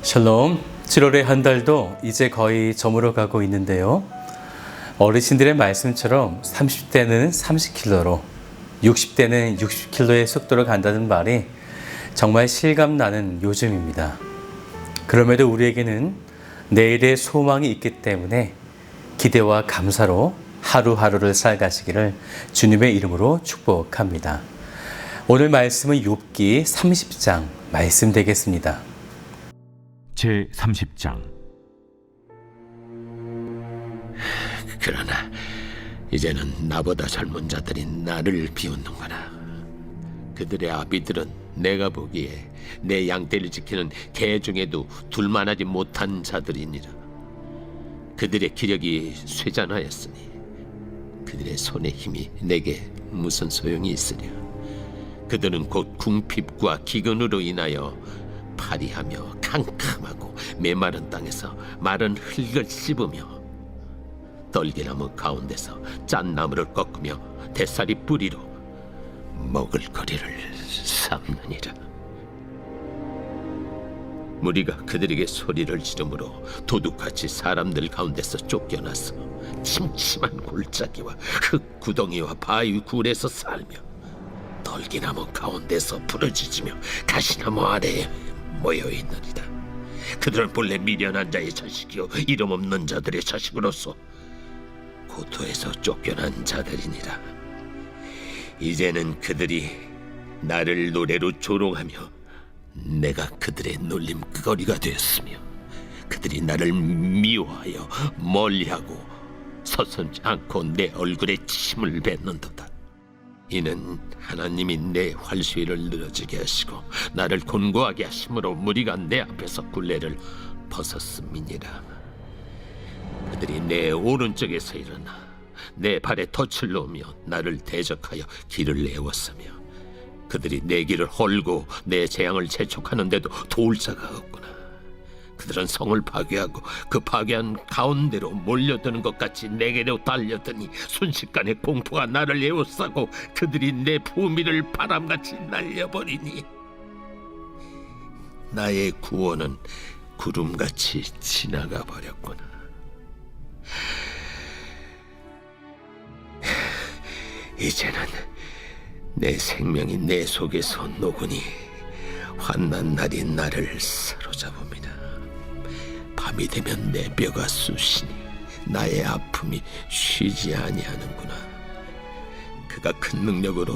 샬롬, 7월의 한 달도 이제 거의 저물어 가고 있는데요. 어르신들의 말씀처럼 30대는 30km로 60대는 60km의 속도로 간다는 말이 정말 실감나는 요즘입니다. 그럼에도 우리에게는 내일의 소망이 있기 때문에 기대와 감사로 하루하루를 살가시기를 주님의 이름으로 축복합니다. 오늘 말씀은 욥기 30장 말씀 되겠습니다. 제30장. 그러나 이제는 나보다 젊은 자들이 나를 비웃는구나. 그들의 아비들은 내가 보기에 내 양떼를 지키는 개 중에도 둘만하지 못한 자들이니라. 그들의 기력이 쇠잔하였으니 그들의 손의 힘이 내게 무슨 소용이 있으랴. 그들은 곧 궁핍과 기근으로 인하여 파리하며 캄캄하고 메마른 땅에서 마른 흙을 씹으며 떨기나무 가운데서 짠 나무를 꺾으며 대사리 뿌리로 먹을 거리를 삼느니라. 무리가 그들에게 소리를 지르므로 도둑같이 사람들 가운데서 쫓겨나서 침침한 골짜기와 흙 구덩이와 바위 굴에서 살며 떨기나무 가운데서 부르짖으며 가시나무 아래에 모여있느니라. 그들은 본래 미련한 자의 자식이요 이름 없는 자들의 자식으로서 고토에서 쫓겨난 자들이니라. 이제는 그들이 나를 노래로 조롱하며 내가 그들의 놀림거리가 되었으며 그들이 나를 미워하여 멀리하고 서슴지 않고 내 얼굴에 침을 뱉는도다. 이는 하나님이 내 활수위를 늘어지게 하시고 나를 곤고하게 하심으로 무리가 내 앞에서 굴레를 벗었음이니라. 그들이 내 오른쪽에서 일어나 내 발에 덫을 놓으며 나를 대적하여 길을 내었으며 그들이 내 길을 헐고 내 재앙을 재촉하는데도 도울 자가 없구나. 그들은 성을 파괴하고 그 파괴한 가운데로 몰려드는 것 같이 내게로 달려드니 순식간에 공포가 나를 에워싸고 그들이 내 부미를 바람같이 날려버리니 나의 구원은 구름같이 지나가 버렸구나. 이제는 내 생명이 내 속에서 녹으니 환난 날이 나를 사로잡습니다. 밤이 되면 내 뼈가 쑤시니 나의 아픔이 쉬지 아니하는구나. 그가 큰 능력으로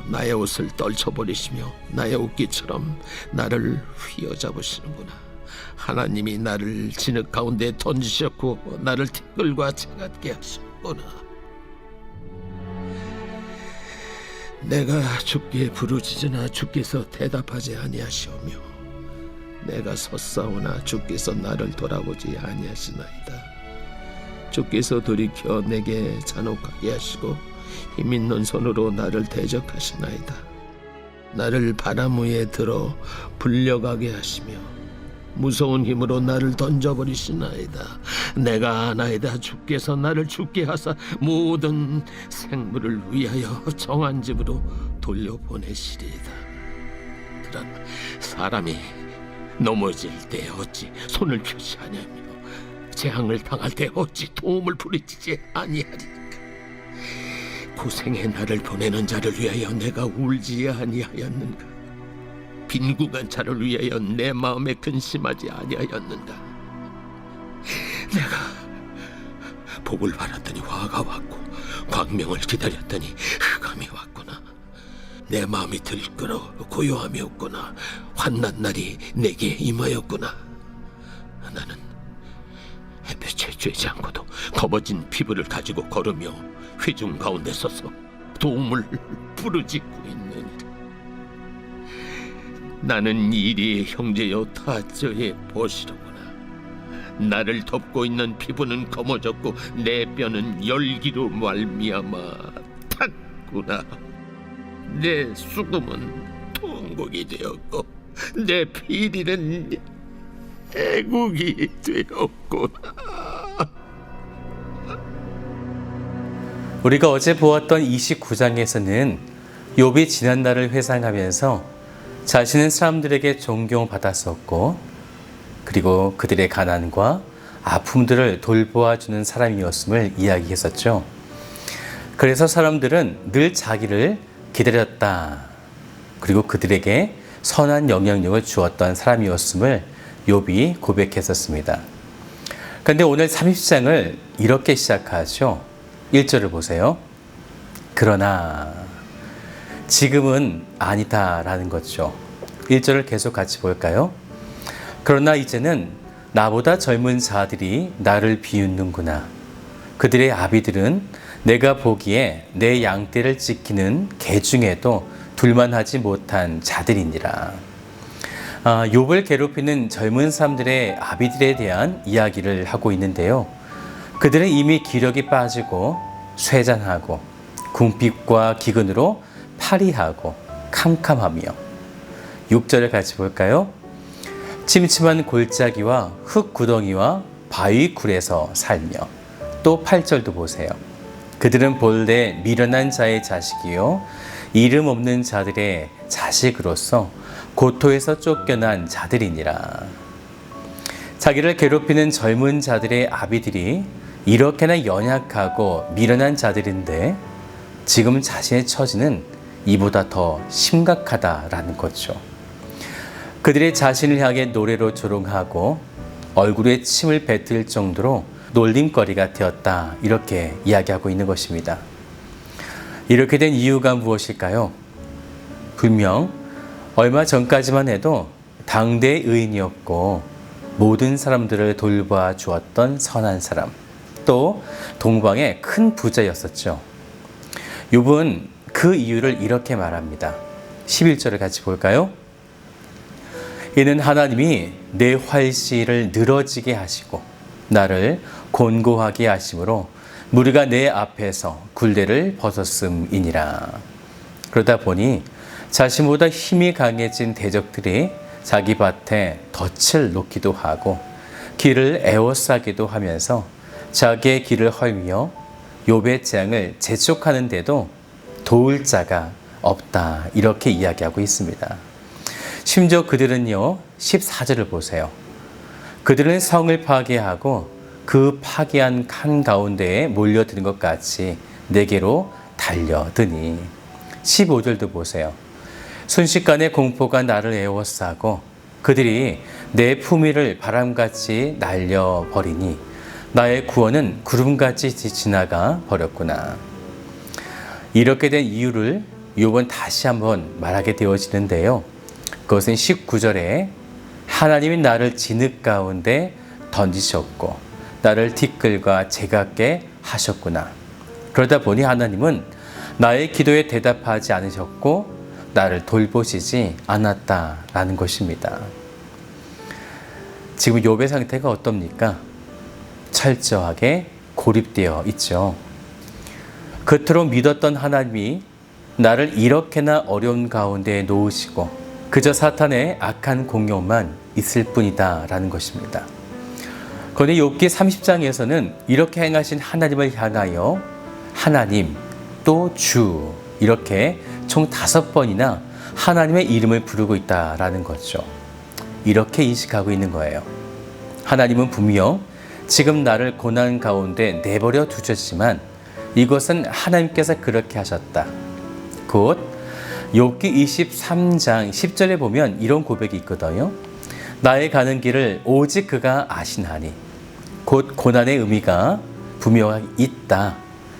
나의 옷을 떨쳐버리시며 나의 옷깃처럼 나를 휘어잡으시는구나. 하나님이 나를 진흙 가운데 던지셨고 나를 티끌과 채같게 하셨구나. 내가 주께 부르짖으나 주께서 대답하지 아니하시오며 내가 섰사오나 주께서 나를 돌아보지 아니하시나이다. 주께서 돌이켜 내게 잔혹하게 하시고 힘있는 손으로 나를 대적하시나이다. 나를 바람 위에 들어 불려가게 하시며 무서운 힘으로 나를 던져버리시나이다. 내가 아나이다. 주께서 나를 죽게 하사 모든 생물을 위하여 정한 집으로 돌려보내시리이다. 그러나 사람이 넘어질 때 어찌 손을 펴지 아니하며 재앙을 당할 때 어찌 도움을 부르짖지 아니하리까. 고생의 나를 보내는 자를 위하여 내가 울지 아니하였는가. 빈궁한 자를 위하여 내 마음에 근심하지 아니하였는가. 내가 복을 바랐더니 화가 왔고 광명을 기다렸더니 흑암이 왔구나. 내 마음이 들끓어 고요함이 없구나. 환난 날이 내게 임하였구나. 나는 햇볕에 쬐지 않고도 검어진 피부를 가지고 걸으며 회중 가운데 서서 도움을 부르짖고 있느니라. 나는 이리의 형제여 타저의 보시로구나. 나를 덮고 있는 피부는 검어졌고 내 뼈는 열기로 말미암아 탔구나. 내 수금은 통곡이 되었고 내 피리는 애국이 되었구나. 우리가 어제 보았던 29장에서는 욥이 지난 날을 회상하면서 자신은 사람들에게 존경받았었고 그리고 그들의 가난과 아픔들을 돌보아주는 사람이었음을 이야기했었죠. 그래서 사람들은 늘 자기를 기다렸다. 그리고 그들에게 선한 영향력을 주었던 사람이었음을 욥이 고백했었습니다. 그런데 오늘 30장을 이렇게 시작하죠. 1절을 보세요. 그러나 지금은 아니다라는 거죠. 1절을 계속 같이 볼까요? 그러나 이제는 나보다 젊은 자들이 나를 비웃는구나. 그들의 아비들은 내가 보기에 내 양떼를 지키는 개 중에도 둘만하지 못한 자들이니라. 욥을 괴롭히는 젊은 사람들의 아비들에 대한 이야기를 하고 있는데요. 그들은 이미 기력이 빠지고 쇠잔하고 궁핍과 기근으로 파리하고 캄캄하며 6절을 같이 볼까요? 침침한 골짜기와 흙구덩이와 바위굴에서 살며 또 8절도 보세요. 그들은 본래 미련한 자의 자식이요 이름 없는 자들의 자식으로서 고토에서 쫓겨난 자들이니라. 자기를 괴롭히는 젊은 자들의 아비들이 이렇게나 연약하고 미련한 자들인데 지금 자신의 처지는 이보다 더 심각하다라는 거죠. 그들의 자신을 향해 노래로 조롱하고 얼굴에 침을 뱉을 정도로 놀림거리가 되었다. 이렇게 이야기하고 있는 것입니다. 이렇게 된 이유가 무엇일까요? 분명 얼마 전까지만 해도 당대의 의인이었고 모든 사람들을 돌봐 주었던 선한 사람, 또 동방의 큰 부자였었죠. 욥은 그 이유를 이렇게 말합니다. 11절을 같이 볼까요? 이는 하나님이 내 활시를 늘어지게 하시고 나를 곤고하게 하심으로 무리가 내 앞에서 굴레를 벗었음이니라. 그러다 보니 자신보다 힘이 강해진 대적들이 자기 밭에 덫을 놓기도 하고 길을 에워싸기도 하면서 자기의 길을 헐며 욥의 재앙을 재촉하는데도 도울 자가 없다. 이렇게 이야기하고 있습니다. 심지어 그들은요, 14절을 보세요. 그들은 성을 파괴하고 그 파괴한 칸 가운데에 몰려드는 것 같이 내게로 달려드니. 15절도 보세요. 순식간에 공포가 나를 에워싸고 그들이 내 품위를 바람같이 날려버리니 나의 구원은 구름같이 지나가 버렸구나. 이렇게 된 이유를 욥은 다시 한번 말하게 되어지는데요. 그것은 19절에 하나님이 나를 진흙 가운데 던지셨고 나를 티끌과 제각게 하셨구나. 그러다 보니 하나님은 나의 기도에 대답하지 않으셨고 나를 돌보시지 않았다라는 것입니다. 지금 욥의 상태가 어떻습니까? 철저하게 고립되어 있죠. 그토록 믿었던 하나님이 나를 이렇게나 어려운 가운데 놓으시고 그저 사탄의 악한 공격만 있을 뿐이다 라는 것입니다. 그런데 욥기 30장에서는 이렇게 행하신 하나님을 향하여 하나님 또 주 이렇게 총 5번이나 하나님의 이름을 부르고 있다라는 거죠. 이렇게 인식하고 있는 거예요. 하나님은 분명 지금 나를 고난 가운데 내버려 두셨지만 이것은 하나님께서 그렇게 하셨다. 곧 욥기 23장 10절에 보면 이런 고백이 있거든요. 나의 가는 길을 오직 그가 아시나니 곧 고난의 의미가 분명하게 있다.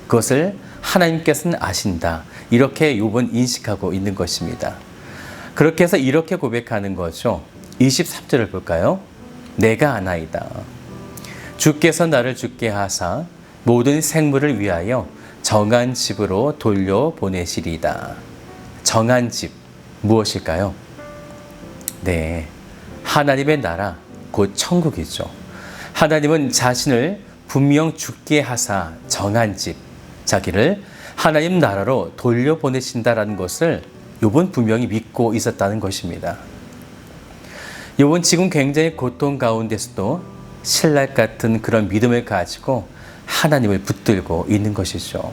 그것을 하나님께서는 아신다. 이렇게 욥은 인식하고 있는 것입니다. 그렇게 해서 이렇게 고백하는 거죠. 23절을 볼까요? 내가 아나이다. 주께서 나를 죽게 하사 모든 생물을 위하여 정한 집으로 돌려보내시리이다. 정한 집 무엇일까요? 네, 하나님의 나라 곧 천국이죠. 하나님은 자신을 분명 죽게 하사 정한 집, 자기를 하나님 나라로 돌려보내신다라는 것을 욥은 분명히 믿고 있었다는 것입니다. 욥은 지금 굉장히 고통 가운데서도 신랄 같은 그런 믿음을 가지고 하나님을 붙들고 있는 것이죠.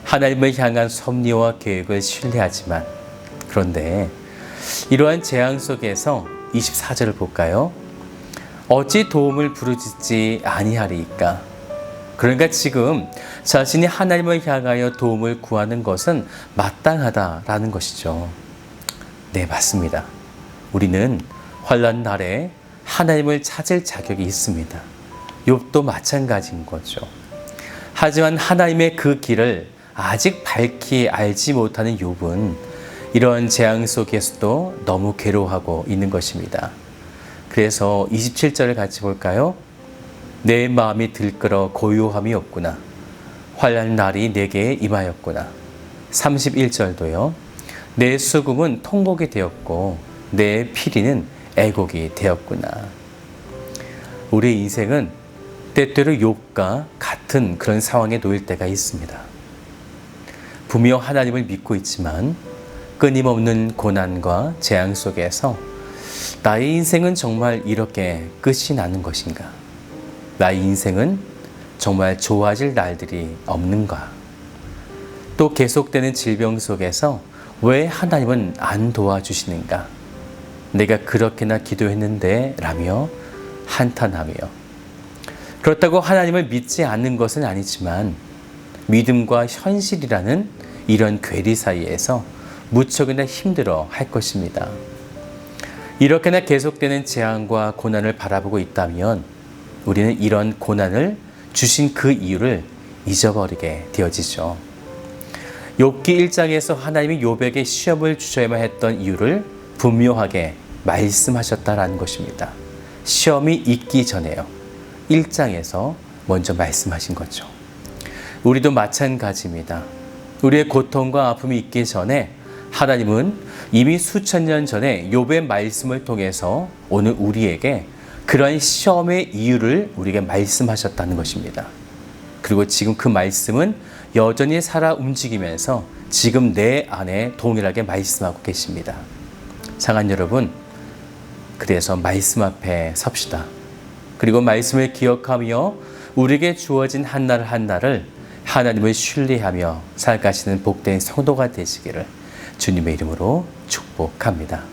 하나님을 향한 섭리와 계획을 신뢰하지만 그런데 이러한 재앙 속에서 24절을 볼까요? 어찌 도움을 부르짖지 아니하리이까. 그러니까 지금 자신이 하나님을 향하여 도움을 구하는 것은 마땅하다라는 것이죠. 네, 맞습니다. 우리는 환난 날에 하나님을 찾을 자격이 있습니다. 욥도 마찬가지인 거죠. 하지만 하나님의 그 길을 아직 밝히 알지 못하는 욥은 이런 재앙 속에서도 너무 괴로워하고 있는 것입니다. 그래서 27절을 같이 볼까요? 내 마음이 들끓어 고요함이 없구나. 환난 날이 내게 임하였구나. 31절도요. 내 수금은 통곡이 되었고 내 피리는 애곡이 되었구나. 우리의 인생은 때때로 욥과 같은 그런 상황에 놓일 때가 있습니다. 분명 하나님을 믿고 있지만 끊임없는 고난과 재앙 속에서 나의 인생은 정말 이렇게 끝이 나는 것인가? 나의 인생은 정말 좋아질 날들이 없는가? 또 계속되는 질병 속에서 왜 하나님은 안 도와주시는가? 내가 그렇게나 기도했는데 라며 한탄하며, 그렇다고 하나님을 믿지 않는 것은 아니지만 믿음과 현실이라는 이런 괴리 사이에서 무척이나 힘들어 할 것입니다. 이렇게나 계속되는 재앙과 고난을 바라보고 있다면 우리는 이런 고난을 주신 그 이유를 잊어버리게 되어지죠. 욥기 1장에서 하나님이 욥에게 시험을 주셔야만 했던 이유를 분명하게 말씀하셨다라는 것입니다. 시험이 있기 전에요. 1장에서 먼저 말씀하신 거죠. 우리도 마찬가지입니다. 우리의 고통과 아픔이 있기 전에 하나님은 이미 수천 년 전에 욥의 말씀을 통해서 오늘 우리에게 그러한 시험의 이유를 우리에게 말씀하셨다는 것입니다. 그리고 지금 그 말씀은 여전히 살아 움직이면서 지금 내 안에 동일하게 말씀하고 계십니다. 사랑하는 여러분, 그래서 말씀 앞에 섭시다. 그리고 말씀을 기억하며 우리에게 주어진 한날 한날을 하나님을 신뢰하며 살아가시는 복된 성도가 되시기를 주님의 이름으로 축복합니다.